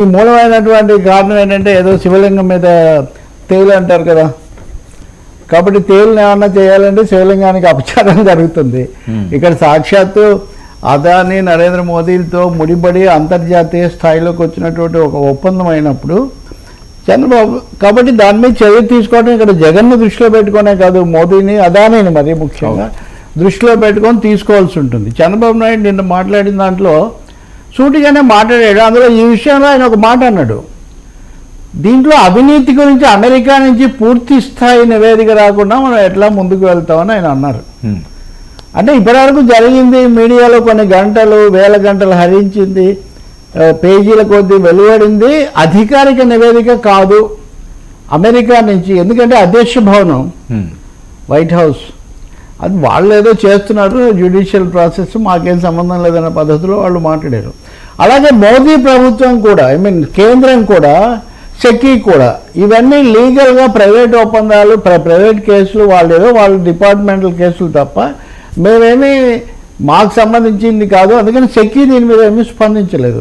ఈ మూలమైనటువంటి కారణం ఏంటంటే ఏదో శివలింగం మీద తేలు అంటారు కదా, కాబట్టి తేలుని ఏమన్నా చేయాలంటే శివలింగానికి అపచారం జరుగుతుంది. ఇక్కడ సాక్షాత్తు అదాని నరేంద్ర మోదీలతో ముడిపడి అంతర్జాతీయ స్థాయిలోకి వచ్చినటువంటి ఒక ఒప్పందం అయినప్పుడు చంద్రబాబు, కాబట్టి దాని మీద చర్య తీసుకోవడం ఇక్కడ జగన్ను దృష్టిలో పెట్టుకునే కాదు, మోదీని అదానిని మరీ ముఖ్యంగా దృష్టిలో పెట్టుకొని తీసుకోవాల్సి ఉంటుంది. చంద్రబాబు నాయుడు నిన్న మాట్లాడిన దాంట్లో సూటిగానే మాట్లాడాడు. అందులో ఈ విషయంలో ఆయన ఒక మాట అన్నాడు, దీంట్లో అవినీతి గురించి అమెరికా నుంచి పూర్తి స్థాయి నివేదిక రాకుండా మనం ఎట్లా ముందుకు వెళ్తామని ఆయన అన్నారు. అంటే ఇప్పటివరకు జరిగింది మీడియాలో కొన్ని గంటలు వేల గంటలు హరించింది, పేజీల కొద్దీ వెలువడింది అధికారిక నివేదిక కాదు అమెరికా నుంచి. ఎందుకంటే అధ్యక్ష భవనం వైట్ హౌస్ అది వాళ్ళు ఏదో చేస్తున్నారు, జ్యుడిషియల్ ప్రాసెస్ మాకేం సంబంధం లేదన్న పద్ధతిలో వాళ్ళు మాట్లాడారు. అలాగే మోదీ ప్రభుత్వం కూడా, కేంద్రం కూడా, సెకీ కూడా, ఇవన్నీ లీగల్గా ప్రైవేట్ ఒప్పందాలు, ప్రైవేట్ కేసులు, వాళ్ళ డిపార్ట్మెంటల్ కేసులు తప్ప మేమేమీ మాకు సంబంధించింది కాదు. అందుకని సెకీ దీని మీద ఏమీ స్పందించలేదు.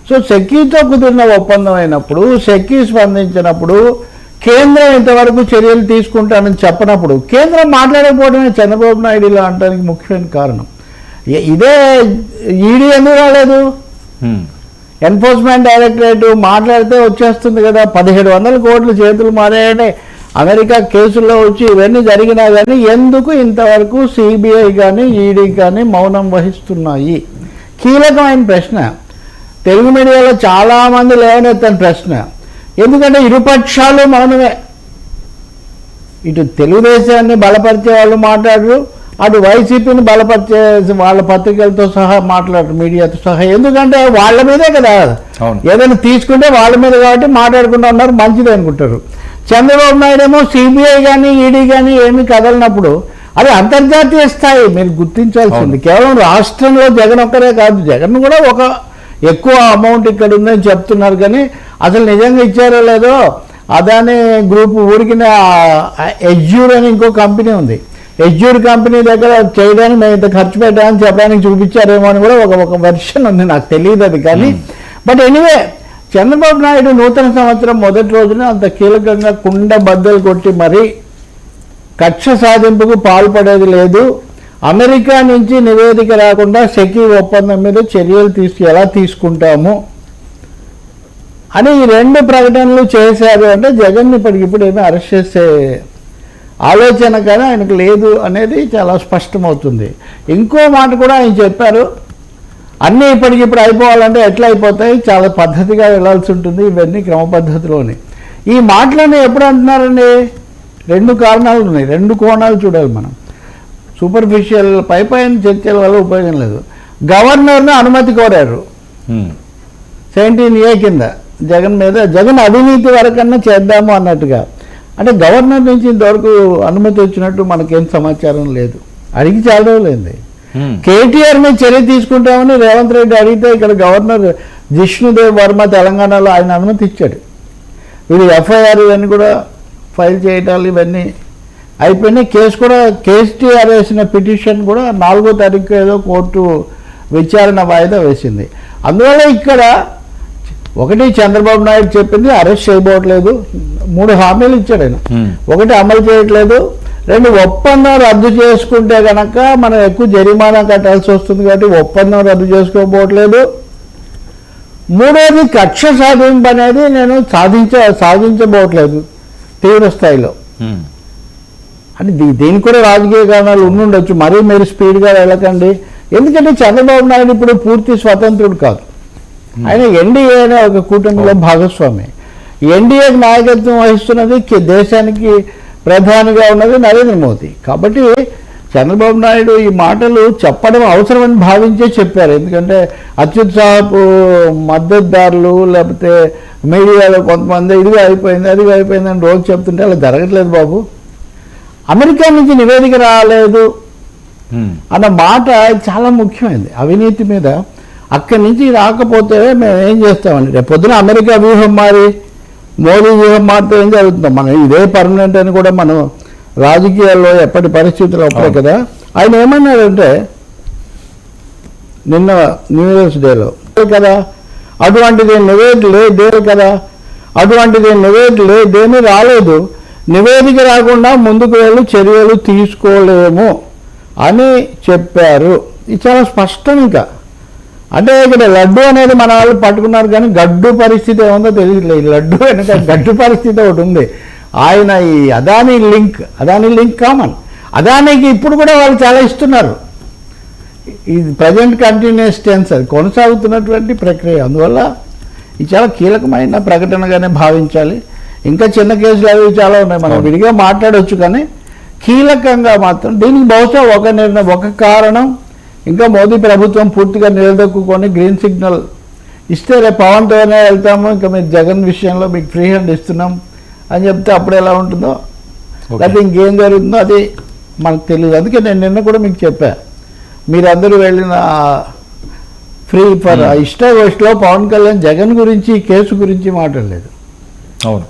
సో సెకీతో కుదిరిన ఒప్పందం అయినప్పుడు, సెకీ స్పందించినప్పుడు, కేంద్రం ఇంతవరకు చర్యలు తీసుకుంటానని చెప్పనప్పుడు కేంద్రం మాట్లాడకపోవడమే చంద్రబాబు నాయుడు ఇలా అనడానికి ముఖ్యమైన కారణం. ఇదే ఈడీ ఎందుకు రాలేదు? ఎన్ఫోర్స్మెంట్ డైరెక్టరేట్ మాట్లాడితే వచ్చేస్తుంది కదా. 1700 కోట్లు చేతులు మారాయని అమెరికా కేసుల్లో వచ్చి ఇవన్నీ జరిగినా కానీ ఎందుకు ఇంతవరకు సిబిఐ కానీ ఈడీ కానీ మౌనం వహిస్తున్నాయి? కీలకమైన ప్రశ్న. తెలుగు మీడియాలో చాలామంది లేవనెత్తని ప్రశ్న. ఎందుకంటే ఇరుపక్షాలు మౌనమే. ఇటు తెలుగుదేశాన్ని బలపరిచే వాళ్ళు మాట్లాడరు, అటు వైసీపీని బలపరిచే వాళ్ళ పత్రికలతో సహా మాట్లాడరు, మీడియాతో సహా. ఎందుకంటే వాళ్ళ మీదే కదా, ఏదైనా తీసుకుంటే వాళ్ళ మీద కాబట్టి మాట్లాడుకుంటూ ఉన్నారు, మంచిది అనుకుంటారు. చంద్రబాబు నాయుడు ఏమో సిబిఐ కానీ ఈడీ కానీ ఏమీ కదలనప్పుడు అది అంతర్జాతీయ స్థాయి. మీరు గుర్తించాల్సింది కేవలం రాష్ట్రంలో జగన్ ఒక్కరే కాదు, జగన్ కూడా ఒక ఎక్కువ అమౌంట్ ఇక్కడ ఉందని చెప్తున్నారు, కానీ అసలు నిజంగా ఇచ్చారో లేదో అదాని గ్రూప్ ఊరికిన ఎజ్యూర్ అని ఇంకో కంపెనీ ఉంది, ఎజ్యూర్ కంపెనీ దగ్గర చేయడానికి మేము ఇంత ఖర్చు పెట్టామని చెప్పడానికి చూపించారేమో అని కూడా ఒక వెర్షన్ ఉంది, నాకు తెలియదు అది. కానీ బట్ ఎనీవే, చంద్రబాబు నాయుడు నూతన సంవత్సరం మొదటి రోజున అంత కీలకంగా కుండ బద్దలు కొట్టి మరీ కక్ష సాధింపుకు పాల్పడేది లేదు, అమెరికా నుంచి నివేదిక రాకుండా సెకీ ఒప్పందం మీద చర్యలు ఎలా తీసుకుంటాము అని ఈ 2 ప్రకటనలు చేశారు. అంటే జగన్ ఇప్పటికిప్పుడు ఏమీ అరెస్ట్ చేసే ఆలోచన కానీ ఆయనకు లేదు అనేది చాలా స్పష్టమవుతుంది. ఇంకో మాట కూడా ఆయన చెప్పారు, అన్నీ ఇప్పటికిప్పుడు అయిపోవాలంటే ఎట్లా అయిపోతాయి, చాలా పద్ధతిగా వెళ్ళాల్సి ఉంటుంది, ఇవన్నీ క్రమ పద్ధతిలోని. ఈ మాటలని ఎప్పుడు అంటున్నారండి? 2 కారణాలు ఉన్నాయి, 2 కోణాలు చూడాలి మనం. సూపర్ఫిషియల్ పైపైన చర్చల వల్ల ఉపయోగం లేదు. గవర్నర్ను అనుమతి కోరారు 17A కింద జగన్ మీద, జగన్ అవినీతి వరకన్నా చేద్దాము అన్నట్టుగా. అంటే గవర్నర్ నుంచి ఇంతవరకు అనుమతి వచ్చినట్టు మనకేం సమాచారం లేదు, అడిగి చాలా రోజులైంది. కేటీఆర్ మీద చర్య తీసుకుంటామని రేవంత్ రెడ్డి అడిగితే ఇక్కడ గవర్నర్ జిష్ణుదేవ్ వర్మ తెలంగాణలో ఆయన అనుమతి ఇచ్చాడు. వీళ్ళు ఎఫ్ఐఆర్ ఇవన్నీ కూడా ఫైల్ చేయటాలు ఇవన్నీ అయిపోయినాయి. కేసు కూడా కేసీఆర్ వేసిన పిటిషన్ కూడా 4వ తారీఖు ఏదో కోర్టు విచారణ వాయిదా వేసింది. అందువల్ల ఇక్కడ ఒకటి చంద్రబాబు నాయుడు చెప్పింది అరెస్ట్ చేయబోట్లేదు, 3 హామీలు ఇచ్చాడు ఆయన. ఒకటి అమలు చేయట్లేదు, 2 ఒప్పందం రద్దు చేసుకుంటే కనుక మనం ఎక్కువ జరిమానా కట్టాల్సి వస్తుంది కాబట్టి ఒప్పందం రద్దు చేసుకోబోట్లేదు, 3వది కక్ష సాధింపు అనేది నేను సాధించబోట్లేదు తీవ్ర స్థాయిలో. అంటే దీనికి కూడా రాజకీయ కారణాలు ఉండుండొచ్చు, మరీ మీరు స్పీడ్గా వెళ్ళకండి. ఎందుకంటే చంద్రబాబు నాయుడు ఇప్పుడు పూర్తి స్వతంత్రుడు కాదు, ఆయన ఎన్డీఏ అనే ఒక కూటమిలో భాగస్వామి. ఎన్డీఏకి నాయకత్వం వహిస్తున్నది దేశానికి ప్రధానిగా ఉన్నది నరేంద్ర మోదీ. కాబట్టి చంద్రబాబు నాయుడు ఈ మాటలు చెప్పడం అవసరమని భావించే చెప్పారు. ఎందుకంటే అత్యుత్సాహపు మద్దతుదారులు లేకపోతే మీడియాలో కొంతమంది ఇదిగా అయిపోయింది అదిగా అయిపోయింది అని రోజు చెప్తుంటే అలా జరగట్లేదు బాబు. అమెరికా నుంచి నివేదిక రాలేదు అన్న మాట చాలా ముఖ్యమైనది. అవినీతి మీద అక్కడి నుంచి రాకపోతే మేము ఏం చేస్తామండి? రేపు పొద్దున అమెరికా వ్యూహం మారి మోదీ వ్యూహం మారితే ఏం జరుగుతుందో, మనం ఇదే పర్మనెంట్ అని కూడా మనం రాజకీయాల్లో ఎప్పటి పరిస్థితులు అప్పుడే కదా. ఆయన ఏమన్నాడంటే నిన్న న్యూ ఇయర్స్ డేలో కదా, అటువంటిది నివేదిక లేదు కదా, అటువంటిది నివేదిక లేదేమీ రాలేదు. నివేదిక రాకుండా ముందుకు వెళ్ళి చర్యలు తీసుకోలేము అని చెప్పారు. ఇది చాలా స్పష్టం. ఇంకా అంటే ఇక్కడ లడ్డు అనేది మన వాళ్ళు పట్టుకున్నారు కానీ గడ్డు పరిస్థితి ఏముందో తెలియట్లేదు. లడ్డు వెనక గడ్డు పరిస్థితి ఒకటి ఉంది. ఆయన ఈ అదానీ లింక్ కామన్. అదానికి ఇప్పుడు కూడా వాళ్ళు చాలా ఇస్తున్నారు. ఇది ప్రజెంట్ కంటిన్యూస్ టెన్స్, అది కొనసాగుతున్నటువంటి ప్రక్రియ. అందువల్ల ఇది చాలా కీలకమైన ప్రకటనగానే భావించాలి. ఇంకా చిన్న కేసులు అవి చాలా ఉన్నాయి, మనం విడిగా మాట్లాడవచ్చు. కానీ కీలకంగా మాత్రం దీనికి బహుశా ఒక కారణం, ఇంకా మోదీ ప్రభుత్వం పూర్తిగా నిలదొక్కుని గ్రీన్ సిగ్నల్ ఇస్తే రేపు పవన్తోనే వెళ్తాము, ఇంకా మీరు జగన్ విషయంలో మీకు ఫ్రీ హ్యాండ్ ఇస్తున్నాం అని చెప్తే అప్పుడు ఎలా ఉంటుందో, లేకపోతే ఇంకేం జరుగుతుందో అది మనకు తెలియదు. అందుకే నేను నిన్న కూడా మీకు చెప్పా, మీరందరూ వెళ్ళిన ఫ్రీ ఫర్ ఇష్టాగోష్ఠిలో పవన్ కళ్యాణ్ జగన్ గురించి కేసు గురించి మాట్లాడలేదు. అవును,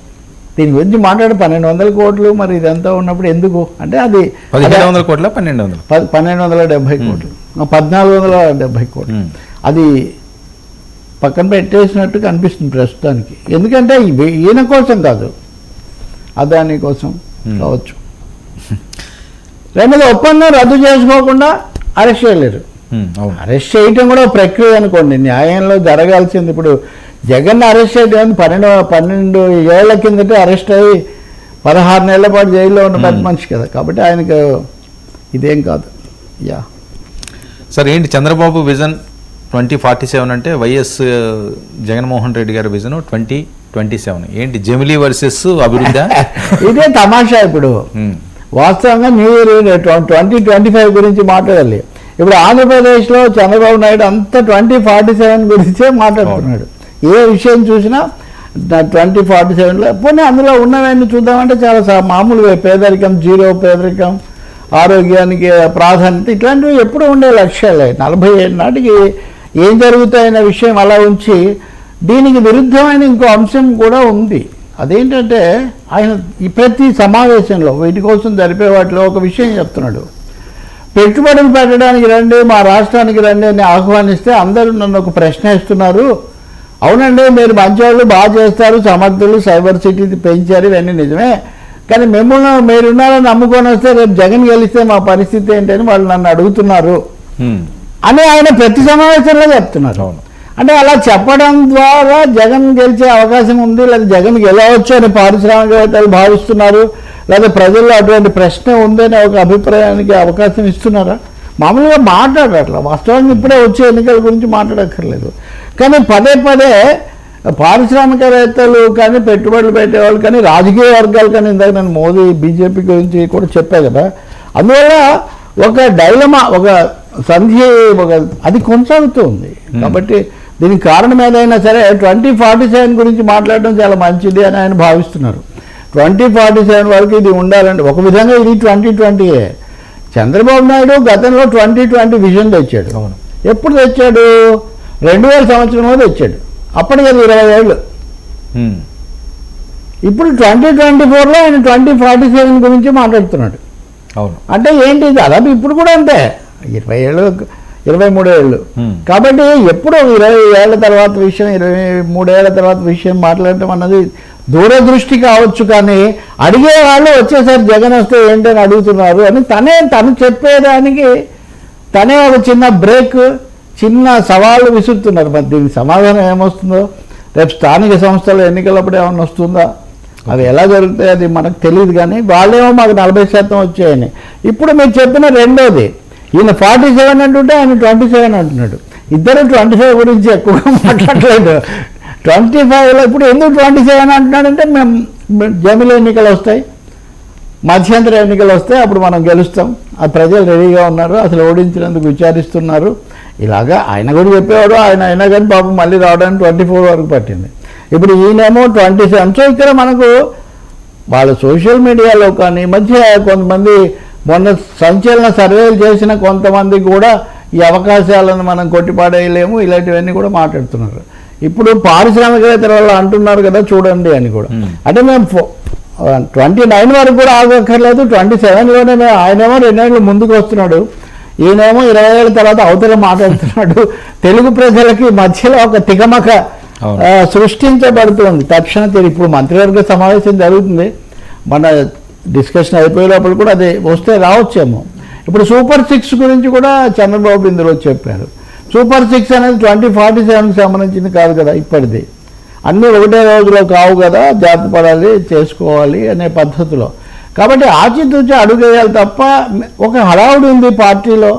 దీని గురించి మాట్లాడి 1200 కోట్లు మరి ఇదంతా ఉన్నప్పుడు ఎందుకు అంటే అది 1200 కోట్ల 1270 కోట్లు 1470 కోట్లు అది పక్కన పెట్టేసినట్టు కనిపిస్తుంది ప్రస్తుతానికి. ఎందుకంటే ఈయన కోసం కాదు, అదాని కోసం కావచ్చు. రెండోది ఒప్పందం రద్దు చేసుకోకుండా అరెస్ట్ చేయలేరు. అరెస్ట్ చేయటం కూడా ప్రక్రియ అనుకోండి, న్యాయంలో జరగాల్సింది. ఇప్పుడు జగన్ అరెస్ట్ చేయడం 12 ఏళ్ల కిందటే అరెస్ట్ అయ్యి 16 నెలల పాటు జైల్లో ఉన్న పెద్ద మనిషి కదా, కాబట్టి ఆయనకు ఇదేం కాదు. యా సార్, ఏంటి చంద్రబాబు విజన్ 2047 అంటే వైఎస్ జగన్మోహన్ రెడ్డి గారి విజన్ 2027 ఏంటి? జమిలీ వర్సెస్ అభివృద్ధి ఇదే తమాషా. ఇప్పుడు వాస్తవంగా న్యూ ఇయర్ 2025 గురించి మాట్లాడాలి. ఇప్పుడు ఆంధ్రప్రదేశ్లో చంద్రబాబు నాయుడు అంతా 2047 గురించే మాట్లాడుతున్నాడు. ఏ విషయం చూసినా 2047లో పోనీ అందులో ఉన్నవన్నీ చూద్దామంటే చాలా మామూలుగా పేదరికం, జీరో పేదరికం, ఆరోగ్యానికి ప్రాధాన్యత, ఇట్లాంటివి ఎప్పుడు ఉండే లక్ష్యాలే. 47 నాటికి ఏం జరుగుతాయనే విషయం అలా ఉంచి దీనికి విరుద్ధమైన ఇంకో అంశం కూడా ఉంది. అదేంటంటే ఆయన ఈ ప్రతి సమావేశంలో వీటి కోసం జరిపే వాటిలో ఒక విషయం చెప్తున్నాడు. పెట్టుబడులు పెట్టడానికి రండి, మా రాష్ట్రానికి రండి అని ఆహ్వానిస్తే అందరూ నన్ను ఒక ప్రశ్న ఇస్తున్నారు. అవునండి, మీరు మంచివాళ్ళు, బాగా చేస్తారు, సమర్థులు, సైబర్ సిటీ పెంచారు, ఇవన్నీ నిజమే. కానీ మిమ్మల్ని మీరున్నారని నమ్ముకొని వస్తే రేపు జగన్ గెలిస్తే మా పరిస్థితి ఏంటని వాళ్ళు నన్ను అడుగుతున్నారు అని ఆయన ప్రతి సమావేశంలో చెప్తున్నారు. అంటే అలా చెప్పడం ద్వారా జగన్ గెలిచే అవకాశం ఉంది, లేదా జగన్ గెలవచ్చు అని పారిశ్రామికవేత్తలు భావిస్తున్నారు, లేదా ప్రజల్లో అటువంటి ప్రశ్న ఉందని ఒక అభిప్రాయానికి అవకాశం ఇస్తున్నారా? మామూలుగా మాట్లాడట్లా. వాస్తవానికి ఇప్పుడే వచ్చే ఎన్నికల గురించి మాట్లాడక్కర్లేదు. కానీ పదే పదే పారిశ్రామికవేత్తలు కానీ, పెట్టుబడులు పెట్టేవాళ్ళు కానీ, రాజకీయ వర్గాలు కానీ, ఇందాక నేను మోదీ బీజేపీ గురించి కూడా చెప్పా కదా, అందువల్ల ఒక డైలమా, ఒక సంధి, అది కొనసాగుతూ ఉంది. కాబట్టి దీనికి కారణం ఏదైనా సరే 2047 గురించి మాట్లాడడం చాలా మంచిది అని ఆయన భావిస్తున్నారు. 2047 వరకు ఇది ఉండాలంటే ఒక విధంగా ఇది 2020. చంద్రబాబు నాయుడు గతంలో 2020 విజన్ తెచ్చాడు. ఎప్పుడు తెచ్చాడు? 2000 సంవత్సరంలో తెచ్చాడు. అప్పటికి అది 20 ఏళ్ళు. ఇప్పుడు 2024లో ఆయన 2047 గురించి మాట్లాడుతున్నాడు. అవును, అంటే ఏంటి? దాదాపు ఇప్పుడు కూడా అంతే, 20 ఏళ్ళు, 23 ఏళ్ళు. కాబట్టి ఎప్పుడో 20 ఏళ్ల తర్వాత విషయం, 23 ఏళ్ల తర్వాత విషయం మాట్లాడటం అన్నది దూరదృష్టి కావచ్చు. కానీ అడిగే వాళ్ళు వచ్చేసరి జగన్ వస్తే ఏంటని అడుగుతున్నారు అని తను చెప్పేదానికి తనే ఒక చిన్న బ్రేక్, చిన్న సవాళ్ళు విసురుతున్నారు. మరి దీనికి సమాధానం ఏమొస్తుందో, రేపు స్థానిక సంస్థల ఎన్నికలప్పుడు ఏమన్నా వస్తుందా, అవి ఎలా జరుగుతాయి అది మనకు తెలియదు. కానీ వాళ్ళేమో మాకు 40% వచ్చాయని. ఇప్పుడు మీరు చెప్పిన రెండోది, ఈయన 47 అంటుంటే ఆయన 27 అంటున్నాడు. ఇద్దరు 25 గురించి ఎక్కువగా మాట్లాడలేదు. 25లో ఇప్పుడు ఎందుకు 27 అంటున్నాడంటే మేము జమిలీ ఎన్నికలు వస్తాయి, మధ్యంతర ఎన్నికలు వస్తాయి, అప్పుడు మనం గెలుస్తాం, ఆ ప్రజలు రెడీగా ఉన్నారు, అసలు ఓడించినందుకు విచారిస్తున్నారు. ఇలాగా ఆయన కూడా చెప్పేవాడు. ఆయన అయినా కానీ పాపం మళ్ళీ రావడానికి 24 వరకు పట్టింది. ఇప్పుడు ఈయనేమో 27. సో ఇక్కడ మనకు వాళ్ళ సోషల్ మీడియాలో కానీ మధ్య కొంతమంది మొన్న సంచలన సర్వేలు చేసిన కొంతమంది కూడా ఈ అవకాశాలను మనం కొట్టిపాడేయలేము, ఇలాంటివన్నీ కూడా మాట్లాడుతున్నారు. ఇప్పుడు పారిశ్రామికవేత్తల వాళ్ళు అంటున్నారు కదా చూడండి అని కూడా. అంటే మేము 29 వరకు కూడా ఆగక్కర్లేదు, 27లోనే మేము, ఆయనేమో 2 ఏళ్ళు ముందుకు వస్తున్నాడు, ఈయనేమో 20 ఏళ్ళ తర్వాత అవతల మాట్లాడుతున్నాడు. తెలుగు ప్రజలకి మధ్యలో ఒక తికమక అవును. సృష్టించబడుతుంది తక్షణ ఇప్పుడు మంత్రివర్గ సమావేశం జరుగుతుంది, మన డిస్కషన్ అయిపోయేటప్పుడు కూడా అదే వస్తే రావచ్చేమో. ఇప్పుడు సూపర్ 6 గురించి కూడా చంద్రబాబు ఇందులో చెప్పారు. సూపర్ 6 అనేది 2047 సంబంధించింది కాదు కదా, ఇప్పటిది అన్నీ ఒకటే రోజులో కావు కదా, జాగ్రత్త పడాలి చేసుకోవాలి అనే పద్ధతిలో. కాబట్టి ఆచితూచి అడుగేయాలి తప్ప ఒక హడావుడి ఉంది పార్టీలో,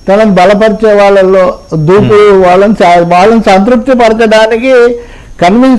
తనని బలపరిచే వాళ్ళల్లో దూకు వాళ్ళని సంతృప్తి పరచడానికి